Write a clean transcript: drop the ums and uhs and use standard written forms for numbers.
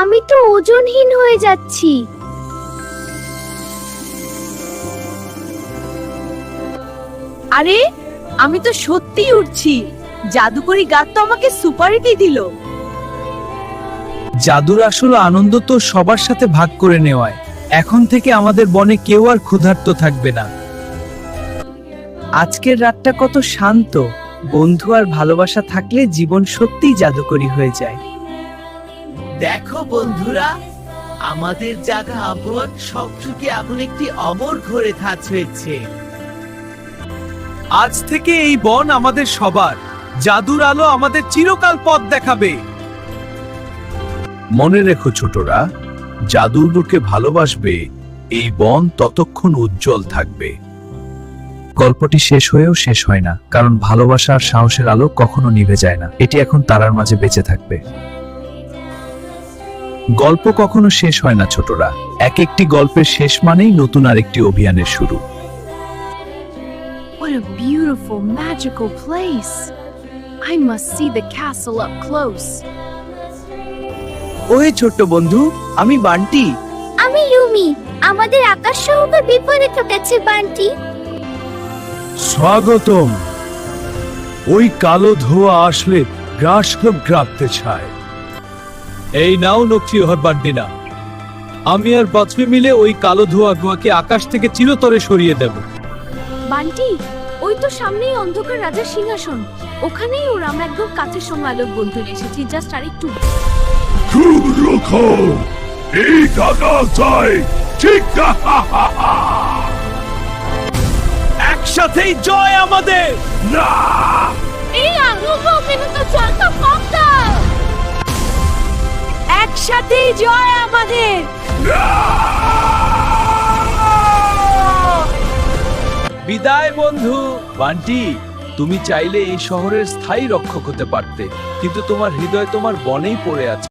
আমি তো ওজনহীন হয়ে যাচ্ছি। আরে আমি তো সত্যিই উঠছি। জাদুকরি গাছ তো আমাকে সুপারিটি দিল। জাদুর আসল আনন্দ তো সবার সাথে ভাগ করে নেওয়ায়। এখন থেকে আমাদের বনে কেউ আর ক্ষুধার্ত থাকবে না। আজকের রাতটা কত শান্ত। বন্ধু আর ভালোবাসা থাকলে জীবন সত্যিই জাদুকরি হয়ে যায়। দেখো বন্ধুরা, আমাদের জায়গা আবহাওয়া সবচেয়ে এমন একটি অমর ঘরে কাজ হয়েছে। আজ থেকে এই বন আমাদের সবার। জাদুর আলো আমাদের চিরকাল পথ দেখাবে। মনে রেখো ছোটরা, জাদুর লোকে ভালোবাসবে, এই বন ততক্ষণ উজ্জ্বল থাকবে। গল্পটি শেষ হয়েও শেষ হয় না, কারণ ভালোবাসা আর সাহসের আলো কখনো নিভে যায় না। এটি এখন তারার মাঝে বেঁচে থাকবে। গল্প কখনো শেষ হয় না ছোটরা। এক একটি গল্পের শেষ মানেই নতুন আরেকটি অভিযানের শুরু। What a beautiful, magical place. I must see the castle up close. ওহে ছোট্ট বন্ধু, আমি বান্টি। আমি লুমি। আমাদের আকাশ সহকার বিপদে ঠকেছে বান্টি। স্বাগতম। ওই কালো ধোঁয়া আসলে গ্রাস খুব গ্রাপতে চায়। এই নাও নকশি হর বান্টিনা। আমি আর বাচপি মিলে ওই কালো ধোঁয়াকে আকাশ থেকে চিরতরে সরিয়ে দেব। বান্টি, ওই তো সামনেই অন্ধকার রাজার সিংহাসন। ওখানেই ওর আমরা একদম কাছের সময় আলোক বন্ধু এসেছি। জাস্ট আরেকটু। এই কাকা চাই ঠিক একসাথেই জয় আমাদের। না, এই আলোক তো চলতো কমটা। একসাথেই জয় আমাদের। বিদায় বন্ধু। বান্টি, তুমি চাইলে এই শহরের স্থায়ী রক্ষক হতে পারতে, কিন্তু তোমার হৃদয় তোমার বনেই পড়ে আছে।